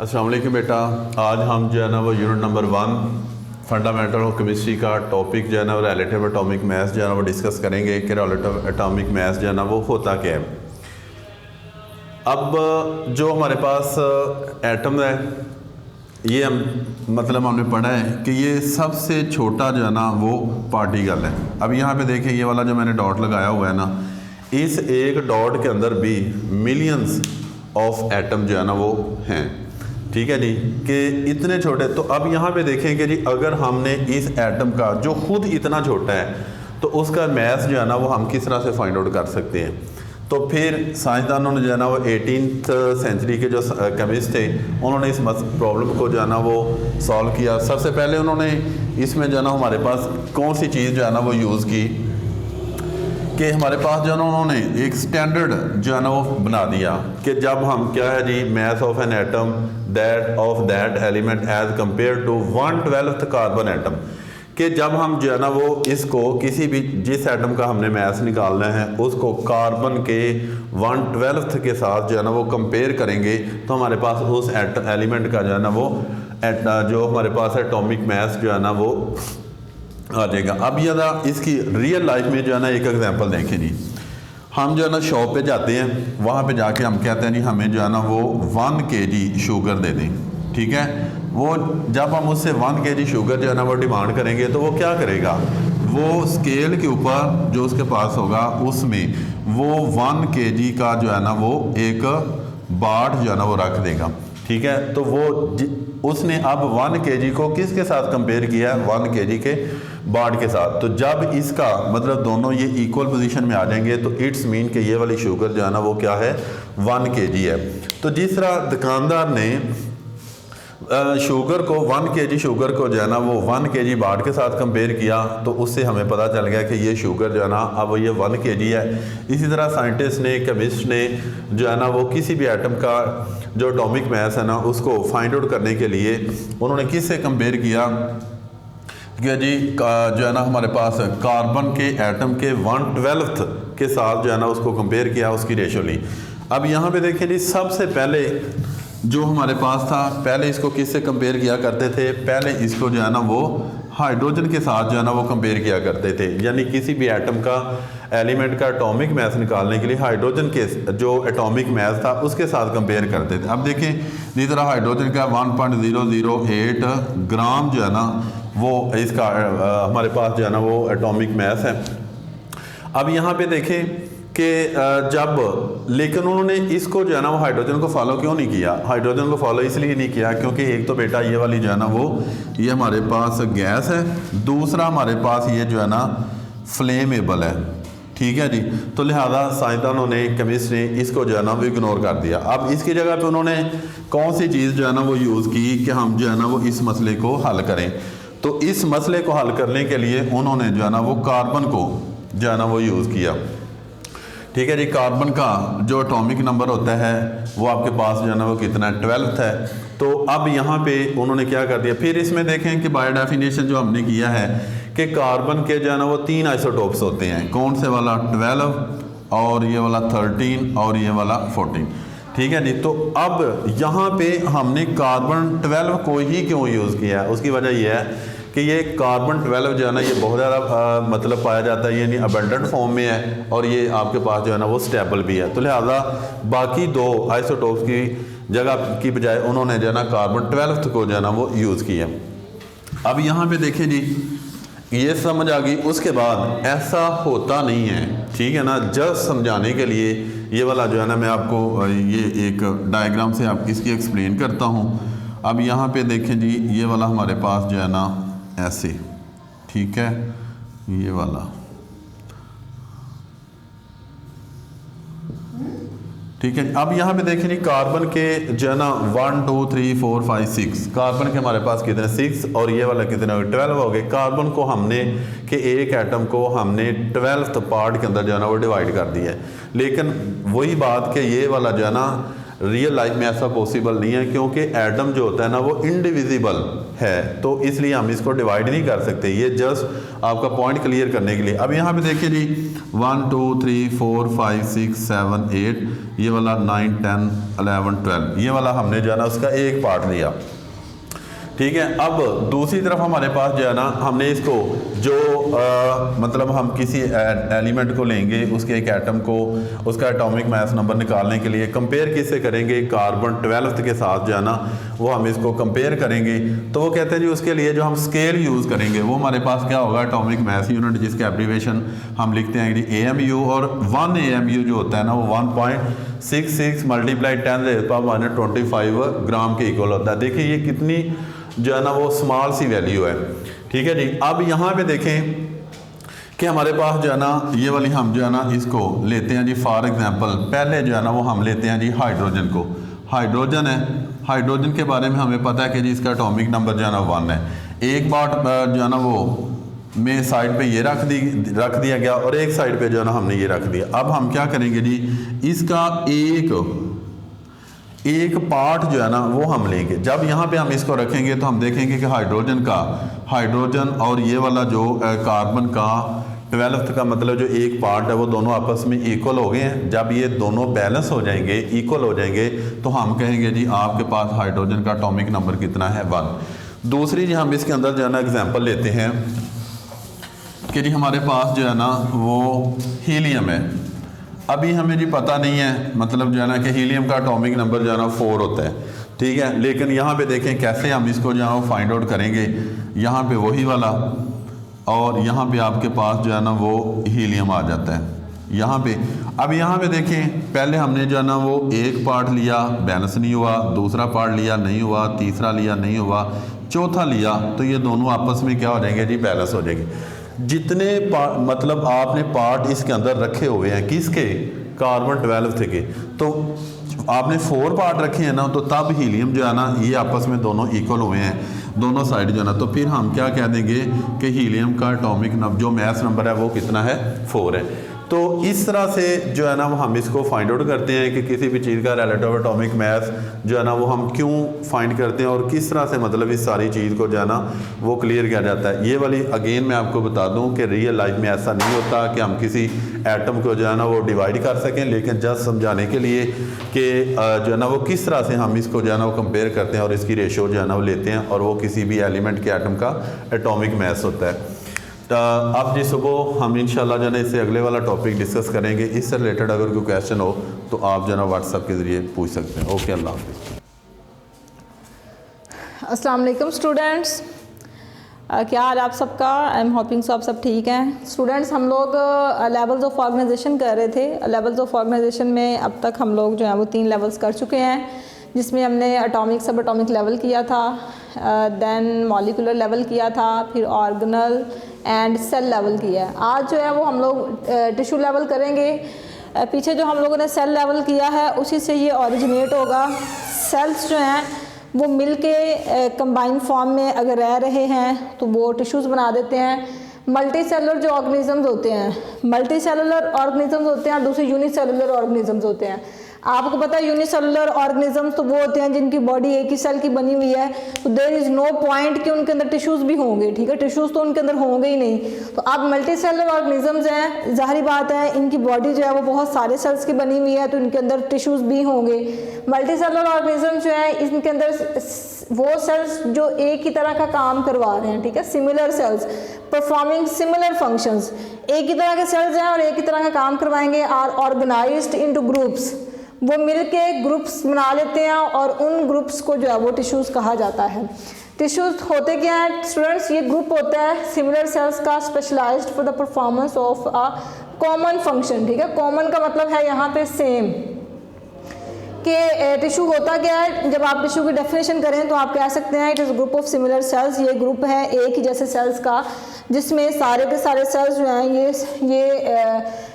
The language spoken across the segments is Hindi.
अस्सलाम वालेकुम बेटा। आज हम जो है ना वो unit number 1 fundamental of chemistry का टॉपिक जो है ना वो रिलेटिव एटॉमिक मास जो है ना वो डिस्कस करेंगे कि रिलेटिव एटॉमिक मास जो है ना वो होता क्या है। अब जो हमारे पास एटम है ये हमने पढ़ा है कि ये सबसे छोटा जो है ना वो पार्टिकल है। अब यहाँ पे देखें ये वाला जो मैंने डॉट लगाया हुआ है ना, इस एक डॉट के अंदर भी मिलियंस ऑफ एटम जो है ना वो हैं। ठीक है जी, कि इतने छोटे। तो अब यहाँ पे देखें कि जी अगर हमने इस एटम का जो खुद इतना छोटा है तो उसका मैस जो है ना वो हम किस तरह से फाइंड आउट कर सकते हैं। तो फिर साइंसदानों ने जो है ना वो 18th सेंचुरी के जो केमिस्ट थे उन्होंने इस प्रॉब्लम को जो है ना वो सॉल्व किया। सबसे पहले उन्होंने इसमें जो है ना हमारे पास कौन सी चीज़ जो है ना वो यूज़ की कि हमारे पास जो है ना उन्होंने एक स्टैंडर्ड जो है ना वो बना दिया कि जब हम क्या है जी mass of an atom that of that element as compared to 1/12 carbon atom, कि जब हम जो है ना वो इसको किसी भी जिस एटम का हमने मास निकालना है उसको कार्बन के 1/12 के साथ जो है ना वो कंपेयर करेंगे तो हमारे पास उस एलिमेंट का जो है ना वो जो हमारे पास एटॉमिक मास जो है ना वो आ जाएगा। अब ये ना इसकी रियल लाइफ में जो है ना एक एग्जांपल देखें जी। हम जो है ना शॉप पे जाते हैं, वहाँ पे जाके हम कहते हैं जी हमें जो है ना वो 1 kg शुगर दे दें। ठीक है, वो जब हम उससे 1 kg शुगर जो है ना वो डिमांड करेंगे तो वो क्या करेगा, वो स्केल के ऊपर जो उसके पास होगा उसमें वो 1 kg का जो है ना वो एक बाट जो है ना वो रख देगा। ठीक है, तो वो उसने अब 1 kg को किसके साथ कंपेयर किया है, 1 kg के बाट के साथ। तो जब इसका मतलब दोनों ये इक्वल पोजीशन में आ जाएंगे तो इट्स मीन कि ये वाली शुगर जो है ना वो क्या है 1 kg है। तो जिस तरह दुकानदार ने शुगर को 1 kg शुगर को जो है ना वो 1 kg बाट के साथ कंपेयर किया तो उससे हमें पता चल गया कि ये शुगर जो है ना अब ये 1 kg है। इसी तरह साइंटिस्ट ने केमिस्ट ने जो है ना वो किसी भी एटम का जो एटॉमिक मास है ना उसको फाइंड आउट करने के लिए उन्होंने किससे कंपेयर किया कि जी जो है ना हमारे पास कार्बन के एटम के 1/12 के साथ जो है ना उसको कंपेयर किया, उसकी रेशो ली। अब यहाँ पे देखिए जी सबसे पहले जो हमारे पास था, पहले इसको किससे कंपेयर किया करते थे, पहले इसको जो है ना वो हाइड्रोजन के साथ जो है ना वो कंपेयर किया करते थे। यानी किसी भी एटम का एलिमेंट का एटॉमिक मास निकालने के लिए हाइड्रोजन के जो एटॉमिक मास था उसके साथ कंपेयर करते थे। अब देखें जिस तरह हाइड्रोजन का 1.008 ग्राम जो है ना वो इसका हमारे पास जो है ना वो एटॉमिक मास है। अब यहाँ पे देखें कि जब लेकिन उन्होंने इसको जो है ना वो हाइड्रोजन को फॉलो क्यों नहीं किया, हाइड्रोजन को फॉलो इसलिए नहीं किया क्योंकि एक तो बेटा ये वाली जो है ना वो ये हमारे पास गैस है, दूसरा हमारे पास ये जो है ना फ्लेमेबल है। ठीक है जी, तो लिहाजा साइंसदानों ने केमिस्ट ने इसको जो है ना वो इग्नोर कर दिया। अब इसकी जगह पे उन्होंने कौन सी चीज़ जो है ना वो यूज़ की कि हम जो है ना वो इस मसले को हल करें। तो इस मसले को हल करने के लिए उन्होंने जो है ना वो कार्बन को जो है ना वो यूज़ किया। ठीक है जी, कार्बन का जो एटॉमिक नंबर होता है वो आपके पास जो है ना वो कितना है 12th है। तो अब यहाँ पे उन्होंने क्या कर दिया, फिर इसमें देखें कि बायो डेफिनेशन जो हमने किया है कि कार्बन के जो है ना वो 3 आइसोटोप्स होते हैं। कौन से वाला 12 और ये वाला 13 और ये वाला 14। ठीक है जी, तो अब यहाँ पे हमने कार्बन 12 को ही क्यों यूज़ किया है, उसकी वजह यह है कि ये कार्बन 12 जो है ना ये बहुत ज़्यादा मतलब पाया जाता है, यानी अबंडेंट फॉर्म में है और ये आपके पास जो है ना वो स्टेबल भी है। तो लिहाजा बाकी 2 आइसोटोप्स की जगह की बजाय उन्होंने जो है ना कार्बन 12 को जो है ना वो यूज़ किया। अब यहाँ पे देखें जी ये समझ आ गई। उसके बाद ऐसा होता नहीं है, ठीक है ना, जस्ट समझाने के लिए ये वाला जो है ना मैं आपको ये एक डायग्राम से आपकी इसकी एक्सप्लेन करता हूँ। अब यहाँ पे देखें जी ये वाला हमारे पास जो है ना ऐसे, ठीक है, ये वाला, ठीक है। अब यहाँ पे देखें जी कार्बन के जो है ना 1 2 3 4 5 6 कार्बन के हमारे पास कितने 6 और ये वाला कितने 12 हो गए। कार्बन को हमने कि एक एटम को हमने 12th पार्ट के अंदर जो है ना वो डिवाइड कर दिया है। लेकिन वही बात कि ये वाला जो है ना रियल लाइफ में ऐसा पॉसिबल नहीं है, क्योंकि एटम जो होता है ना वो इनडिविजिबल है, तो इसलिए हम इसको डिवाइड नहीं कर सकते। ये जस्ट आपका पॉइंट क्लियर करने के लिए। अब यहाँ पे देखिए जी 1 2 3 4 5 6 7 8, ये वाला 9 10 11 12, ये वाला हमने जो है ना उसका एक पार्ट लिया, ठीक है। अब दूसरी तरफ हमारे पास जो है ना हमने इसको जो मतलब हम किसी एलिमेंट को लेंगे, उसके एक एटम को, उसका एटॉमिक मास नंबर निकालने के लिए कंपेयर किससे करेंगे, कार्बन 12th के साथ जो है ना वो हम इसको कंपेयर करेंगे। तो वो कहते हैं जी उसके लिए जो हम स्केल यूज़ करेंगे वो हमारे पास क्या होगा, एटॉमिक मास यूनिट, जिसके एब्रीवेशन हम लिखते हैं जी AMU, और 1 AMU जो होता है ना वो 1.66 × 10⁻25 ग्राम के इक्वल होता है। देखिए ये कितनी जो है ना वो स्मॉल सी वैल्यू है, ठीक है जी। अब यहाँ पे देखें कि हमारे पास जो है ना ये वाली हम जो है ना इसको लेते हैं जी, फॉर एग्जांपल पहले जो है ना वो हम लेते हैं जी हाइड्रोजन को। हाइड्रोजन है, हाइड्रोजन के बारे में हमें पता है कि जी इसका एटॉमिक नंबर जो है ना 1 है। एक बार जो है ना वो में साइड पे ये रख दिया गया, और एक साइड पे जो है ना हमने ये रख दिया। अब हम क्या करेंगे जी, इसका एक पार्ट जो है ना वो हम लेंगे। जब यहाँ पे हम इसको रखेंगे तो हम देखेंगे कि हाइड्रोजन और ये वाला जो कार्बन का 12th का मतलब जो एक पार्ट है वो दोनों आपस में इक्वल हो गए हैं। जब ये दोनों बैलेंस हो जाएंगे, इक्वल हो जाएंगे, तो हम कहेंगे जी आपके पास हाइड्रोजन का एटॉमिक नंबर कितना है, 1। दूसरी जी हम इसके अंदर जो है ना एग्जाम्पल लेते हैं कि जी हमारे पास जो है ना वो हीलियम है। अभी हमें जी पता नहीं है, मतलब जो है ना कि हीलियम का एटॉमिक नंबर जो है ना 4 होता है, ठीक है। लेकिन यहाँ पे देखें कैसे हम इसको जो है वो फाइंड आउट करेंगे। यहाँ पे वही वाला, और यहाँ पे आपके पास जो है ना वो हीलियम आ जाता है यहाँ पे। अब यहाँ पे देखें पहले हमने जो है ना वो एक पार्ट लिया, बैलेंस नहीं हुआ, दूसरा पार्ट लिया नहीं हुआ, तीसरा लिया नहीं हुआ, चौथा लिया, तो ये दोनों आपस में क्या हो जाएंगे जी, बैलेंस हो जाएंगे। जितने मतलब आपने पार्ट इसके अंदर रखे हुए हैं किसके, कार्बन 12 के, तो आपने 4 पार्ट रखे हैं ना, तो तब हीलियम जो है ना ये आपस में दोनों इक्वल हुए हैं, दोनों साइड जो है ना, तो फिर हम क्या कह देंगे कि हीलियम का एटॉमिक नंबर जो मास नंबर है वो कितना है, 4 है। तो इस तरह से जो है ना वो हम इसको फाइंड आउट करते हैं कि किसी भी चीज़ का रिलेटिव एटॉमिक मास जो है ना वो हम क्यों फाइंड करते हैं, और किस तरह से मतलब इस सारी चीज़ को जो है ना वो क्लियर किया जाता है। ये वाली अगेन मैं आपको बता दूं कि रियल लाइफ में ऐसा नहीं होता कि हम किसी एटम को जो है ना वो डिवाइड कर सकें, लेकिन जस्ट समझाने के लिए कि जो है ना वो किस तरह से हम इसको जो है ना वो कंपेयर करते हैं और इसकी रेशो जो है ना वो लेते हैं, और वो किसी भी एलिमेंट के एटम का एटॉमिक मास होता है। तो अब जी सुबह हम इंशाल्लाह जो है इससे अगले वाला टॉपिक डिस्कस करेंगे। इससे रिलेटेड अगर कोई क्वेश्चन हो तो आप जो है ना व्हाट्सएप के ज़रिए पूछ सकते हैं। ओके, अल्लाह हाफ़िज़। अस्सलाम वालेकुम स्टूडेंट्स, क्या हाल आप सबका? आई एम होपिंग सो आप सब ठीक हैं। स्टूडेंट्स, हम लोग लेवल्स ऑफ ऑर्गेनाइजेशन कर रहे थे। लेवल्स ऑफ ऑर्गेनाइजेशन में अब तक हम लोग जो है वो 3 लेवल्स कर चुके हैं, जिसमें हमने एटॉमिक सब एटॉमिक लेवल किया था, देन मॉलिकुलर लेवल किया था, फिर ऑर्गेनल एंड सेल लेवल किया है। आज जो है वो हम लोग टिश्यू लेवल करेंगे। पीछे जो हम लोगों ने सेल लेवल किया है उसी से ये ओरिजिनेट होगा। सेल्स जो हैं वो मिल के कंबाइन फॉर्म में अगर रह रहे हैं तो वो टिश्यूज़ बना देते हैं। मल्टी सेलुलर जो ऑर्गेनिज़म्स होते हैं, मल्टी सेलुलर ऑर्गेनिज़म्स होते हैं और दूसरे यूनिसेलुलर ऑर्गेनिज़म्स होते हैं। आपको पता है यूनिसेलुलर ऑर्गेनिज़म्स तो वो होते हैं जिनकी बॉडी एक ही सेल की बनी हुई है, तो देयर इज़ नो पॉइंट कि उनके अंदर टिश्यूज़ भी होंगे, ठीक है, टिश्यूज़ तो उनके अंदर होंगे ही नहीं। तो अब मल्टी सेलुलर ऑर्गेनिज़म्स हैं, जाहिर बात है इनकी बॉडी जो है वो बहुत सारे सेल्स की बनी हुई है, तो इनके अंदर टिश्यूज़ भी होंगे। मल्टी सेलुलर ऑर्गेनिज़म जो है इनके अंदर वो सेल्स जो एक ही तरह का काम करवा रहे हैं, ठीक है, similar sales performing similar functions, एक ही तरह के सेल्स हैं और एक ही तरह का काम करवाएंगे। आर ऑर्गेनाइज्ड इनटू ग्रुप्स, वो मिलके ग्रुप्स बना लेते हैं और उन ग्रुप्स को जो है वो टिश्यूज़ कहा जाता है। टिश्यूज़ होते क्या हैं स्टूडेंट्स? ये ग्रुप होता है सिमिलर सेल्स का specialised for the performance of a common function, ठीक है। कॉमन का मतलब है यहाँ पे सेम, कि टिश्यू होता क्या है, जब आप टिश्यू की डेफिनेशन करें तो आप कह सकते हैं it is group of similar sales. ये ग्रुप है एक ही जैसे सेल्स का, जिसमें सारे के सारे सेल्स जो हैं ये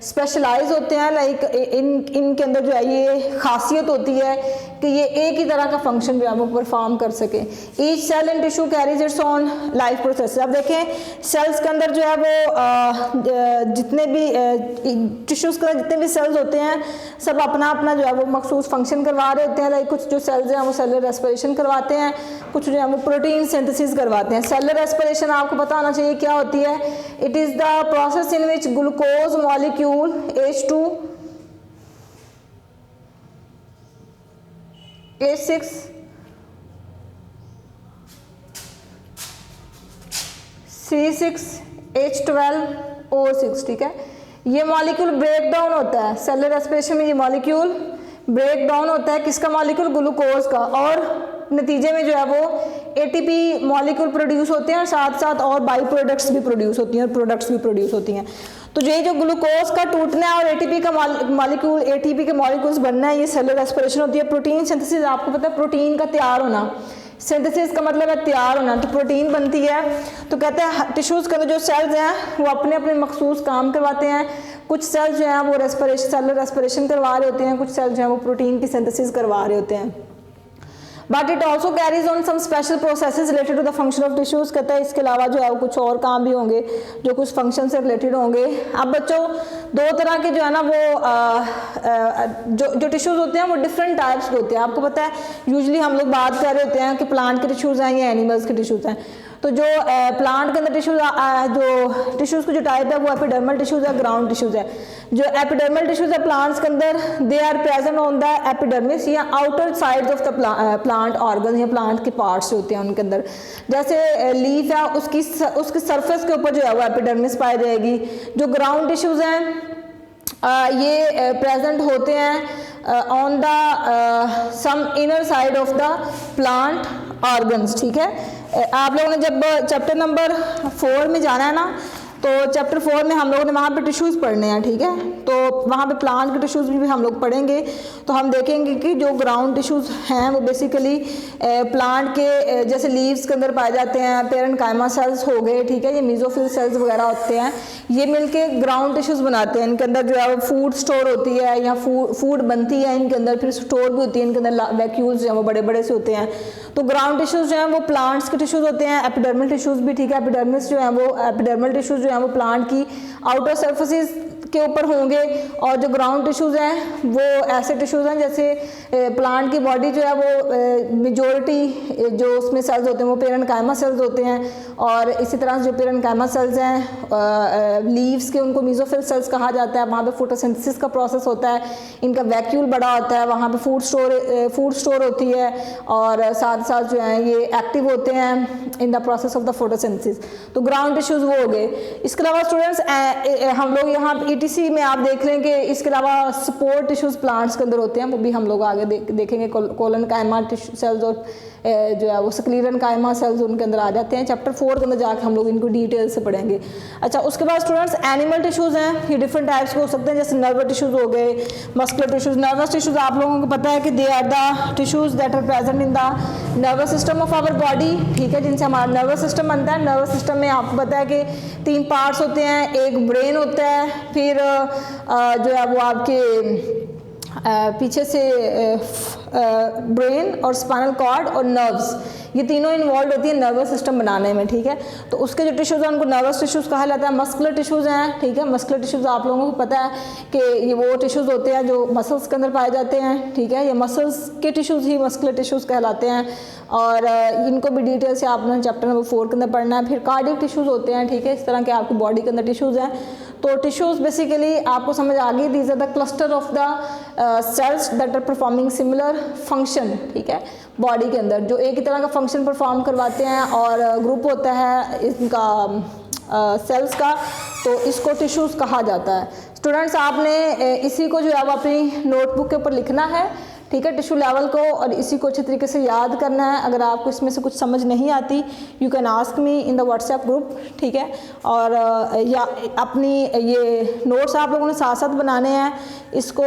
स्पेशलाइज होते हैं। लाइक इनके अंदर जो है ये खासियत होती है कि ये एक ही तरह का फंक्शन जो है वो परफॉर्म कर सके। Each cell in tissue carries its on life process. अब देखें सेल्स के अंदर जो है वो जितने भी टिश्यूज़ के अंदर जितने भी सेल्स होते हैं सब अपना अपना जो है वो मखसूस फंक्शन करवा रहे होते हैं। लाइक कुछ जो सेल्स हैं वो सेलुलर रेस्पिरेशन करवाते हैं, कुछ जो है वो प्रोटीन सिंथेसिस करवाते हैं। सेलुलर रेस्पिरेशन आपको पता होना चाहिए क्या होती है। It is the process in which glucose molecule H2 H6 C6 H12 O6, ठीक है। ये मॉलिक्यूल ब्रेक डाउन होता है सेलुलर रेस्पिरेशन में। ये मॉलिक्यूल ब्रेक डाउन होता है किसका मॉलिक्यूल, ग्लूकोज का, और नतीजे में जो है वो ATP मॉलिक्यूल प्रोड्यूस होते हैं और साथ साथ और बाई प्रोडक्ट्स भी प्रोड्यूस होती हैं और प्रोडक्ट्स भी प्रोड्यूस होती हैं। तो ये जो ग्लूकोज का टूटना है और ATP का मॉलिक्यूल ATP के मॉलिक्यूल्स बनना है, ये सेलुलर रेस्पिरेशन होती है। प्रोटीन सिंथेसिस आपको पता है, प्रोटीन का तैयार होना, सिंथेसिस का मतलब है तैयार होना, तो प्रोटीन बनती है। तो कहते हैं टिश्यूज़ के अंदर जो सेल्स हैं वो अपने अपने मखसूस काम करवाते हैं। कुछ सेल्स जो हैं वो रेस्पिरेशन सेलुलर रेस्पिरेशन करवा रहे होते हैं, कुछ सेल्स जो हैं वो प्रोटीन की सिंथेसिस करवा रहे होते हैं। But it also carries on some special processes related to the function of tissues. कहता है इसके अलावा जो है वो कुछ और काम भी होंगे जो कुछ फंक्शन से रिलेटेड होंगे। अब बच्चों दो तरह के जो है ना वो जो टिश्यूज़ होते हैं वो डिफरेंट टाइप्स के होते हैं। आपको पता है यूजुअली हम लोग बात कर रहे होते हैं कि प्लांट के टिश्यूज़ हैं या एनिमल्स के टिश्यूज़ हैं। तो जो प्लांट के अंदर टिश्यूज़ जो टिश्यूज़ की जो टाइप है वो एपिडर्मल टिश्यूज़ है, ग्राउंड टिश्यूज़ है। जो एपिडर्मल टिश्यूज़ है प्लांट्स के अंदर they are present on the epidermis या outer sides of the plant organ या प्लांट के पार्ट्स होते हैं उनके अंदर। जैसे लीफ है उसकी सरफेस के ऊपर जो है वो एपिडर्मिस पाई जाएगी। जो ग्राउंड टिश्यूज़ हैं ये प्रेजेंट होते हैं on the some inner side of the plant organs, ठीक है। आप लोगों ने जब चैप्टर नंबर 4 में जाना है ना, तो चैप्टर 4 में हम लोगों ने वहाँ पे टिश्यूज़ पढ़ने हैं, ठीक है। तो वहाँ पे प्लांट के टिश्यूज़ भी हम लोग पढ़ेंगे। तो हम देखेंगे कि जो ग्राउंड टिश्यूज़ हैं वो बेसिकली प्लांट के जैसे लीव्स के अंदर पाए जाते हैं, पेरेन्काइमा सेल्स हो गए, ठीक है, ये मीजोफिल सेल्स वगैरह होते हैं। ये मिलके ग्राउंड टिश्यूज़ बनाते हैं। इनके अंदर जो है वो फूड स्टोर होती है या फूड बनती है इनके अंदर, फिर स्टोर भी होती है इनके अंदर, वैक्यूल्स जो हैं वो बड़े बड़े से होते हैं। तो ग्राउंड टिश्यूज़ जो हैं वो प्लांट्स के टिश्यूज़ होते हैं। एपिडर्मल टिश्यूज़ भी, ठीक है, एपिडर्मिस जो है वो एपिडर्मल टिश्यूज़ जो हैं वो प्लांट की आउटर सरफेसेस के ऊपर होंगे। और जो ग्राउंड टिश्यूज़ हैं वो ऐसे टिश्यूज़ हैं जैसे प्लांट की बॉडी जो है वो मेजॉरिटी जो उसमें सेल्स होते हैं वो पेरेन्काइमा सेल्स होते हैं। और इसी तरह जो पेरेन्काइमा सेल्स हैं लीव्स के, उनको मीजोफिल सेल्स कहा जाता है। वहाँ पे फोटोसिंथेसिस का प्रोसेस होता है, इनका वैक्यूल बड़ा होता है, वहाँ पे फूड स्टोर होती है और साथ साथ जो है ये एक्टिव होते हैं in the process of the photosynthesis. तो ग्राउंड टिश्यूज़ वो हो गए। इसके अलावा स्टूडेंट्स हम लोग यहाँ ETC में आप देख लें कि इसके अलावा सपोर्ट टिश्यूज़ प्लांट्स के अंदर होते हैं, वो भी हम लोग आगे देखेंगे। कोलन कायमा सेल्स और जो है वो स्क्लीरन कायमा सेल्स उनके अंदर आ जाते हैं। चैप्टर 4 के अंदर जाकर हम लोग इनको डिटेल से पढ़ेंगे। अच्छा, उसके बाद स्टूडेंट्स एनिमल टिश्यूज़ हैं, ये डिफरेंट टाइप्स के हो सकते हैं, जैसे नर्वस टिश्यूज़ हो गए, मस्कुलर टिश्यूज़। नर्वस टिश्यूज़ आप लोगों को पता है कि they are the tissues that are present in the nervous system of our body, ठीक है, जिनसे हमारा नर्वस सिस्टम बनता है। नर्वस सिस्टम में आपको पता है कि 3 पार्ट्स होते हैं, एक ब्रेन होता है, फिर जो है वो आपके पीछे से ब्रेन और स्पाइनल कॉर्ड और नर्व्स, ये तीनों इन्वॉल्व होती है नर्वस सिस्टम बनाने में, ठीक है। तो उसके जो टिश्यूज़ हैं उनको नर्वस टिश्यूज़ कहा जाता है। मस्कुलर टिश्यूज़ हैं, ठीक है। मस्कुलर टिश्यूज़ आप लोगों को पता है कि ये वो टिश्यूज़ होते हैं जो मसल्स के अंदर पाए जाते हैं, ठीक है। ये मसल्स के टिश्यूज़ ही मस्कुलर टिश्यूज़ कहलाते हैं और इनको भी डिटेल से आपने चैप्टर नंबर 4 के अंदर पढ़ना है। फिर कार्डियक टिश्यूज़ होते हैं, ठीक है, इस तरह के आपकी बॉडी के अंदर टिश्यूज़ हैं। तो टिश्यूज़ बेसिकली आपको समझ आ गई, these are the cluster of the cells that are performing similar function, ठीक है, बॉडी के अंदर जो एक ही तरह का फंक्शन परफॉर्म करवाते हैं और ग्रुप होता है इनका सेल्स का, तो इसको टिश्यूज़ कहा जाता है। स्टूडेंट्स आपने इसी को जो है वो अपनी नोटबुक के ऊपर लिखना है, ठीक है, टिश्यू लेवल को, और इसी को अच्छे तरीके से याद करना है। अगर आपको इसमें से कुछ समझ नहीं आती you can ask me in the WhatsApp group, ठीक है। और या अपनी ये नोट्स आप लोगों ने साथ साथ बनाने हैं, इसको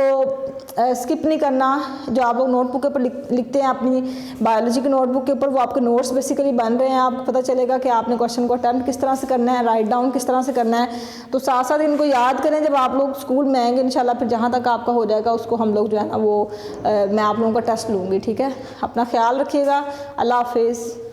स्किप नहीं करना। जो आप लोग नोटबुक के ऊपर लिखते हैं अपनी बायोलॉजी की नोटबुक के ऊपर, वो आपके नोट्स बेसिकली बन रहे हैं, आपको पता चलेगा कि आपने क्वेश्चन को अटेम्प्ट किस तरह से करना है, राइट डाउन किस तरह से करना है। तो साथ साथ इनको याद करें, जब आप लोग स्कूल में आएंगे इंशाल्लाह फिर जहाँ तक आपका हो जाएगा उसको हम लोग जो है ना वो मैं आप लोगों का टेस्ट लूँगी। ठीक है, अपना ख्याल रखिएगा। अल्लाह हाफिज़।